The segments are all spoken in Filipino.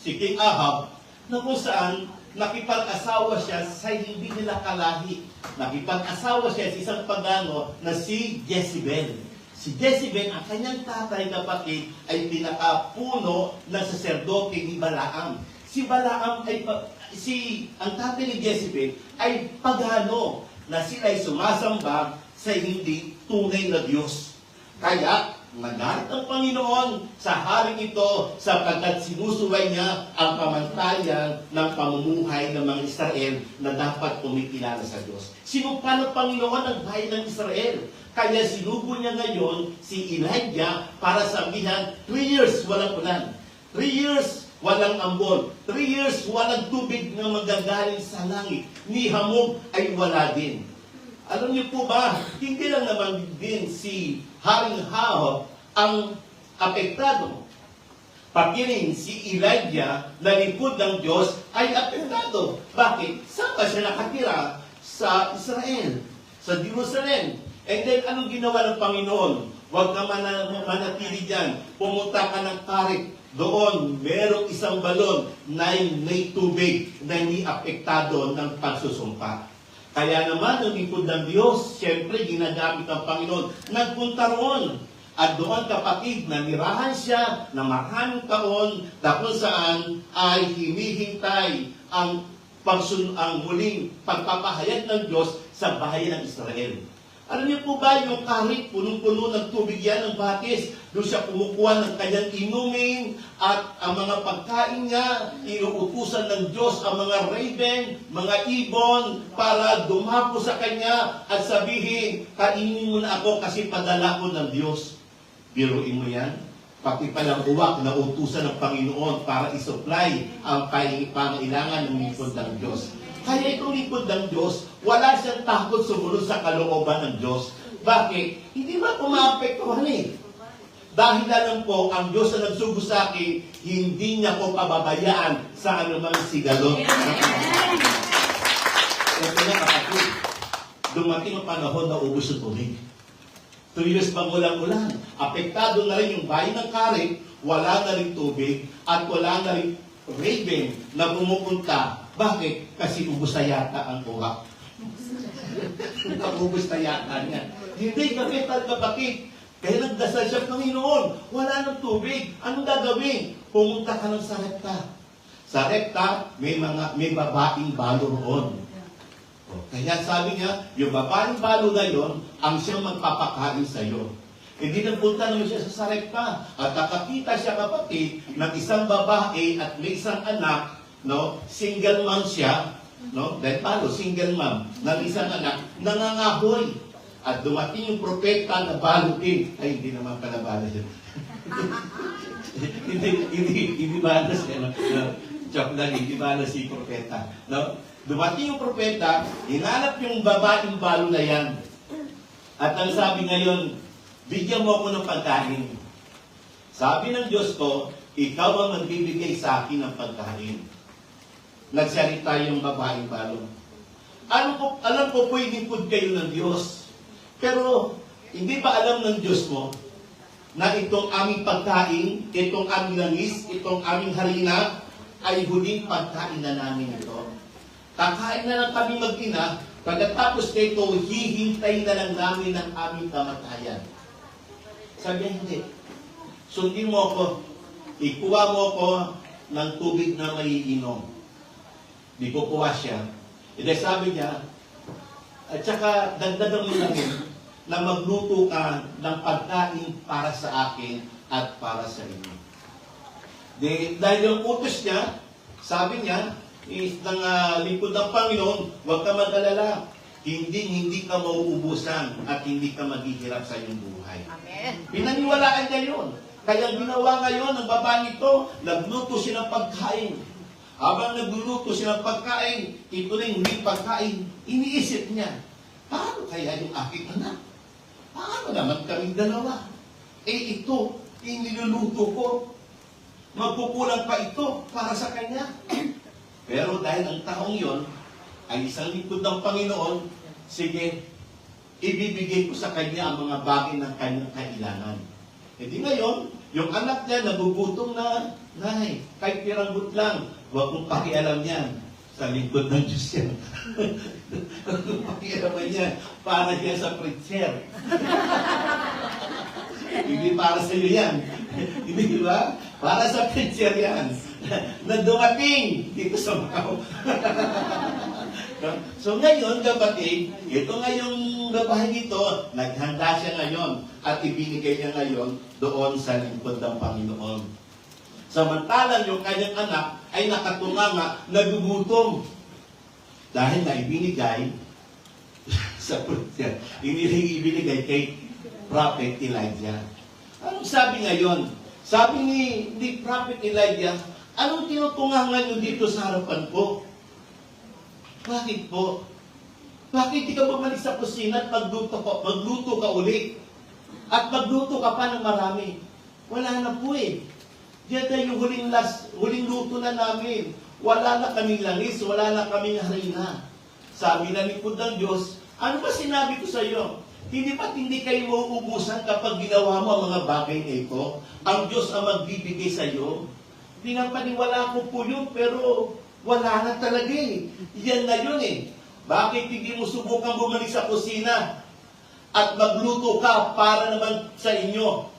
si King Ahab, na kung saan nakipag-asawa siya sa hindi nila kalahi. Nakipag-asawa siya sa isang pagano na si Jezebel. Si Jezebel, ang kanyang tatay kapatid, ay pinakapuno ng saserdote ni Balaam. Si Balaam ay, ang tatay ni Jezebel ay pagano na sila ay sumasamba sa hindi tunay na Diyos. Kaya, nagalit ang Panginoon sa haring ito sapagkat sinusuway niya ang pamantayan ng pamumuhay ng mga Israel na dapat kumikilala sa Diyos. Sinumpa ng Panginoon ang bayan ng Israel. Kaya sinubo niya ngayon si Elijah para sabihan, 3 years walang ulan. 3 years walang ambon. 3 years walang tubig na magagaling sa langit. Ni hamog ay wala din. Alam niyo po ba, hindi lang naman din si Haring Ahab ang apektado. Pati rin si Elijah na lingkod ng Diyos ay apektado. Bakit? Saan ba siya nakatira? Sa Israel, sa Jerusalem. And then, anong ginawa ng Panginoon? Huwag ka manatili dyan. Pumunta ka ng Tarik. Doon, merong isang balon na may tubig na hindi apektado ng pagsusumpa. Kaya naman, ang lingkod ng Diyos, siyempre, ginagamit ang Panginoon. Nagpunta roon. At doon, kapatid, nanirahan siya na maraming taon na kung saan ay hinihintay ang muling pagpapahayag ng Diyos sa bayan ng Israel. Alam niyo po ba, yung karik, punong-puno ng tubig yan, ng batis, doon siya kumukuha ng kanyang inumin, at ang mga pagkain niya, inuutusan ng Diyos ang mga raven, mga ibon, para dumapo sa kanya at sabihin, kainin mo na ako kasi padala ko ng Diyos. Biruin mo yan? Pati palang uwak na utusan ng Panginoon para isupply ang pangailangan ng lingkod ng Diyos. Kaya itong lingkod ng Diyos, wala siyang takot sumunod sa kalooban ng Diyos. Bakit? Hindi ba pumaapektuhan eh? Dahil na lang po, ang Diyos na nagsugo sa akin, hindi niya ko pababayaan sa anumang sigalot. Ito na kapatid, dumating ang panahon na ubos ng tubig. 2 years bang ulang-ulan. Apektado na rin yung bayan ng Karik, wala na rin tubig, at wala na rin raven na pumupunta. Bakit? Kasi ubos na yata ang uwak. Ubos na yata niya. Hindi kami kapatid. Kaya nagdasal siya, Panginoon, wala ng tubig. Anong gagawin? Pumunta ka ng Sarepta. Sarepta, may babaeng balo roon. Kaya sabi niya, yung babaeng balo na yon, ang siyang magpapakain sa iyo. Hindi nagpunta naman siya sa Sarepta. At nakakita siya kapatid ng isang babae at may isang anak, no? Single mom siya, no? Dahil paano, single mom, ng isang anak, nangangahoy. At dumating yung propeta na balo din. Ay, hindi naman pala balo siya. hindi balo siya, no? Joke lang, hindi balo si propeta. No? Dumating yung propeta, hinanap yung babaeng balo na yan. At ang sabi ngayon, bigyan mo ako ng pagkain. Sabi ng Diyos ko, ikaw ang nagbibigay sa akin ng pagkain. Nagsalita yung babaeng balo. Alam ko po inipod kayo ng Diyos. Pero, hindi ba alam ng Diyos mo na itong aming pagkain, itong aming langis, itong aming harina, ay huling pagkain na namin ito. Kakain na lang kami mag-ina, pagkatapos nito, hihintay na lang namin ang aming kamatayan. Sabi niya, hindi. Sundin mo ako, ikuha mo ako ng tubig na maiinom. Di kukuha siya. E dahil sabi niya, at saka dagdagan mo lang na magluto ka ng pagkain para sa akin at para sa inyo. Dahil yung utos niya, sabi niya, is ng lingkod ng Panginoon, huwag ka mag-alala. Hindi ka mauubusan at hindi ka maghihirap sa iyong buhay. Amen. Pinaniwalaan niya yun. Kaya ginawa ngayon ng babae nito, nagluto siya ng pagkain. Habang nagluluto siya ng pagkain, ito na yung huling pagkain, iniisip niya, paano kaya yung aking anak? Paano naman kaming dalawa? Ito, iniluluto ko. Magkukulang pa ito para sa kanya. Pero dahil ang taong yon ay isang lingkod ng Panginoon, sige, ibibigay ko sa kanya ang mga bagay ng kanyang kailangan. E di ngayon, Yung anak niya, nagugutom na, Nay, kahit piranggot lang, huwag mong pakialam yan. Sa lingkod ng Diyos yan. Huwag mong pakialaman yan. Para yan sa preacher. Hindi para sa iyo yan. Hindi ba? Para sa preacher yan. Na dumating dito sa Macau. So ngayon, kapatid, ito nga yung babae dito, naghanda siya ngayon at ibinigay niya ngayon doon sa lingkod ng Panginoon. Samantalang yung kanyang anak ay nakatunganga, nagugutom. Dahil na ibinigay sa preacher, ibinigay kay Prophet Elijah. Anong sabi ngayon? Sabi ni Prophet Elijah, anong tinutungangan nyo dito sa harapan ko? Bakit po? Bakit di ka bumalik sa kusina at magluto ka uli? At magluto ka pa ng marami? Wala na po eh. Diyan tayo yung huling luto na namin. Wala na kaming langis, wala na kaming harina. Sabi na lingkod ng Diyos, ano ba sinabi ko sa iyo? Hindi ba't hindi kayo mauubusan kapag ginawa mo ang mga bagay na ito? Ang Diyos ang magbibigay sa iyo? Hindi nga paniwala ko po yun, pero wala na talaga eh. Yan na yun eh. Bakit hindi mo subukang bumalik sa kusina at magluto ka para naman sa inyo?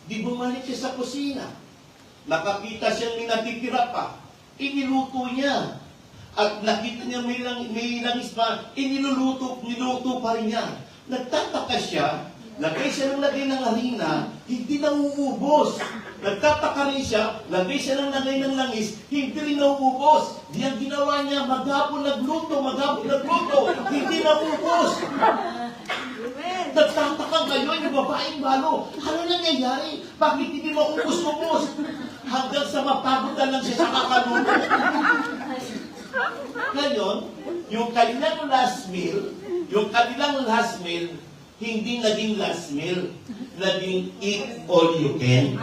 Di bumalik siya sa kusina. Nakakita siyang may natitira pa. Iniluto niya. At nakita niya may langis pa. Niluto pa rin niya. Nagtataka siya. Lagay siya ng lagay ng harina, hindi nauubos. Nagtataka rin siya, lagay siya ng lagay ng langis, hindi rin nauubos. Di ang ginawa niya, maghapon nagluto, hindi nauubos. Nagtataka ngayon yung babaeng balo. Ano nangyayari? Bakit hindi maubos-ubos? Hanggang sa mapagod na lang siya sa kakaluto. Ngayon, yung kanilang last meal, hindi naging last meal, naging eat all you can.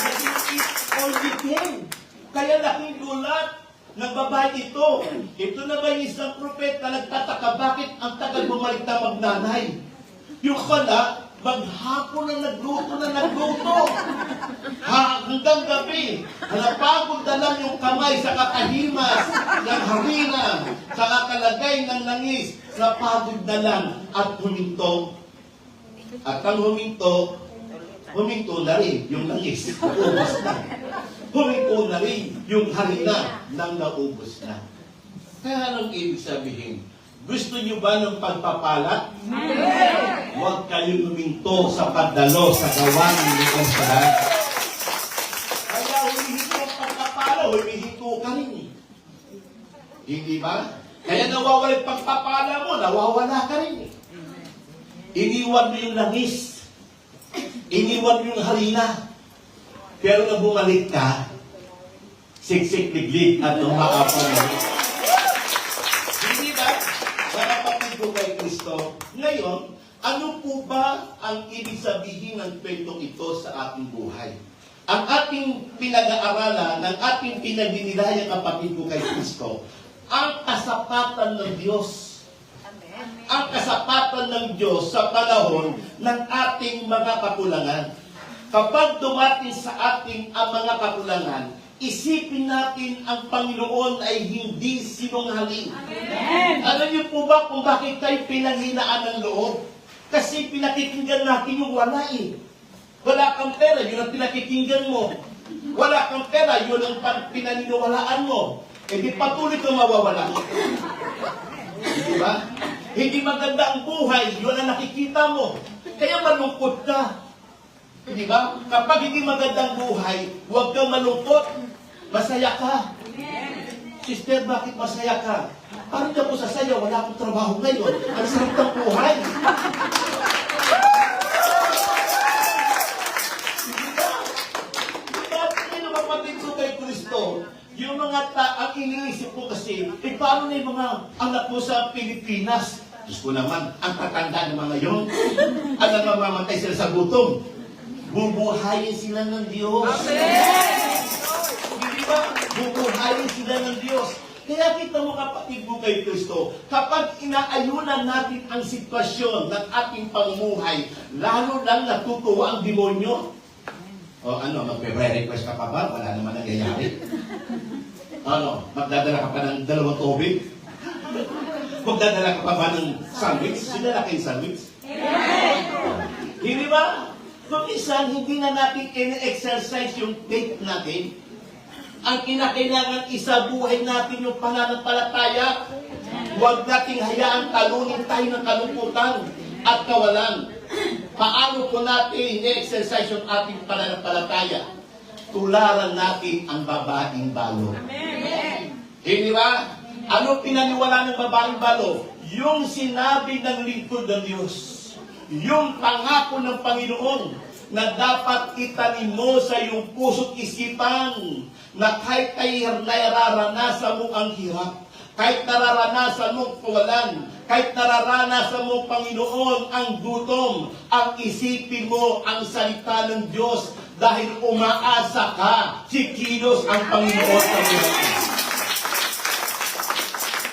Naging eat all you can. Kaya laking gulat ng babae ito. Ito na ba yung isang propeta nagtataka bakit ang tagal bumalik na magnanay? Yung pala, maghapon na nagluto. Hanggang gabi, napagod na lang yung kamay sa kakahimas ng harina, sa kakalagay ng langis, napagod na lang at huminto. At ang huminto na rin yung langis, naubos na. Huminto na rin yung harina nang naubos na. Kaya anong ibig sabihin? Gusto niyo ba ng pagpapala? Huwag kayong huminto sa pagdalo sa gawain ni Konsalan. Kaya humihinto ang pagpapala, humihinto ka rin eh. Hindi ba? Kaya nawawala yung pagpapala mo, nawawala ka rin eh. Iniwan mo yung langis. Iniwan mo yung harina. Pero na bumalik ka, siksik-liglig at umakapag. Kay Kristo. Ngayon, ano po ba ang ibig sabihin ng kwentong ito sa ating buhay? Ang ating pinag-aaralan, ng ating pinagdinilayang kapatid ko kay Kristo, ang kasapatan ng Diyos. Ang kasapatan ng Diyos sa panahon ng ating mga kakulangan. Kapag dumating sa ating ang mga kakulangan, isipin natin ang Panginoon ay hindi sinungaling. Amen. Alam niyo po ba kung bakit tayo pinanghinaan ng loob? Kasi pinakikinggan natin yung wala eh. Wala kang pera, yun ang pinakikinggan mo. Wala kang pera, yun ang pinaniniwalaan mo. E di patuloy kang mawawala. Diba? Hindi maganda ang buhay, yun ang nakikita mo. Kaya malungkot ka. Di ba? Kapag hindi magandang buhay, huwag kang malungkot. Masaya ka. Sister, bakit masaya ka? Parang na po sa saya, wala akong trabaho ngayon. Ang sarap ng buhay. Di ba? Kapatid ko kay Kristo, yung mga ang iniisip ko kasi, paano na yung mga anak mo sa Pilipinas? Diyos ko naman, ang tatanda ng mga yun. Ang namamatay sila sa gutom. Bubuhayin sila ng Diyos. Amen! Hindi ba? Bubuhayin sila ng Diyos. Kaya kita mo kapatid mo kay Kristo, kapag inaayunan natin ang sitwasyon ng ating pamumuhay, lalo lang natutuwa ang demonyo. O ano, magpe-request ka pa ba? Wala naman nangyayari. Ano, magdadala ka pa ng 2 tubig? Magdadala ka pa ba ng sandwich? Sinala kayo sandwich? Hindi ba? Kung minsan, hindi na natin in-exercise yung faith natin. Ang kinakailangan isabuhay natin yung pananampalataya. Huwag nating hayaan talunin tayo ng kalungkutan at kawalan. Paano po natin i-exercise yung ating pananampalataya? Tularan natin ang babaeng balo. Hindi ba? Ano pinaniwala ng babaeng balo? Yung sinabi ng lingkod ng Diyos. Yung pangako ng Panginoon na dapat itanim mo sa iyong puso't isipan na kahit ay nararanasan mo ang hirap, kahit nararanasan mo kawalan, kahit nararanasan mo, Panginoon, ang gutom, ang isipin mo ang salita ng Diyos dahil umaasa ka, si Kilos ang Panginoon sa buhay.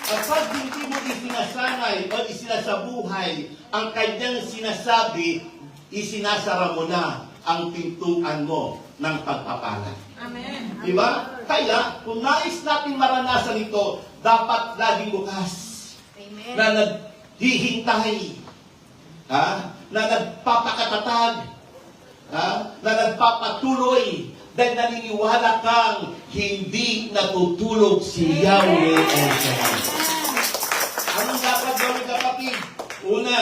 Kapag hindi mo isinasanay o isinasabuhay ang kanyang sinasabi, isinasara mo na ang pintuan mo ng pagpapala. Amen. Diba? Kaya, kung nais natin maranasan ito, dapat laging bukas. Amen. Na naghihintay. Na nagpapakatatag. Na nagpapatuloy. Dahil naniniwala kang hindi natutulog si Yahweh El Shaddai. Anong dapat gawin, kapatid? Una,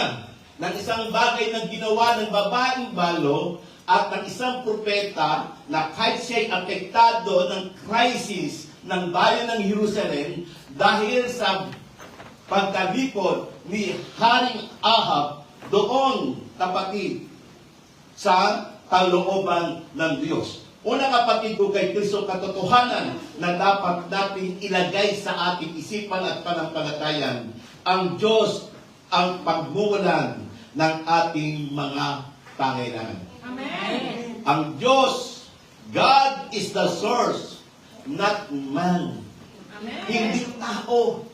ng isang bagay na ginawa ng babaeng balo at ng isang propeta na kahit siya'y apektado ng crisis ng bayan ng Jerusalem dahil sa pagkalipod ni Haring Ahab doon, kapatid, sa kalooban ng Diyos. Una, kapatid ko kay Kristo, katotohanan na dapat natin ilagay sa ating isipan at pananampalataya ang Diyos ang pagmumulan ng ating mga pangailangan. Amen. Ang Diyos, God is the source, not man. Amen. Hindi tao.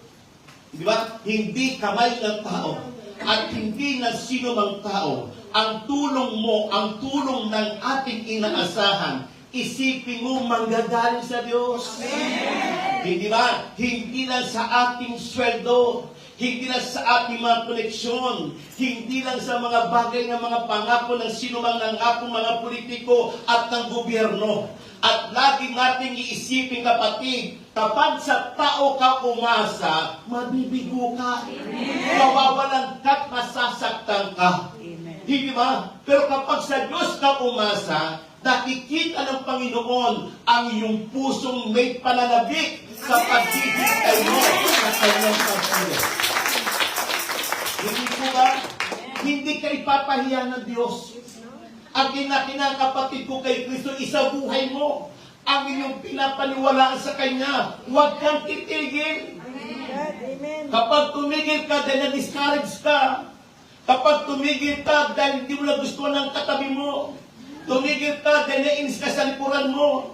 Di ba? Hindi kamay ng tao. At hindi ng sino mang tao. Ang tulong mo, ang tulong ng ating inaasahan, isipin mo manggagaling sa Diyos. Amen. Hindi ba? Hindi lang sa ating sweldo, hindi lang sa ating mga koneksyon, hindi lang sa mga bagay ng mga pangako ng sino mang nangako mga politiko at ng gobyerno. At lagi nating iisipin, kapatid, kapag sa tao ka umasa, mabibigo ka. Mawawalan ka't masasaktan ka. Hindi ba? Pero kapag sa Diyos ka umasa, nakikita ng Panginoon ang iyong pusong may pananabik sa paghihintay mo sa kanyang pagsunod. Hindi po ba? Hindi ka ipapahiya ng Diyos. Ang kapatid ko kay Kristo, isabuhay mo ang iyong pinapaniwalaan sa Kanya. Huwag kang titigil. Kapag tumigil ka dahil na-discourage ka, kapag tumigil ka dahil hindi mo na gusto ng katabi mo, tumigil ka dahil nainis ka sa likuran mo,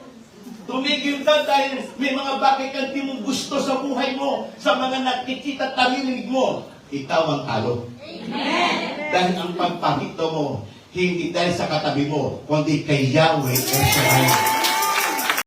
tumigil ka dahil may mga bagay kang di mo gusto sa buhay mo, sa mga nakikita at narinig mo, ikaw ang talo. Amen. Dahil ang pagpakito mo, hindi dahil sa katabi mo, kundi kay Yahweh El Shaddai.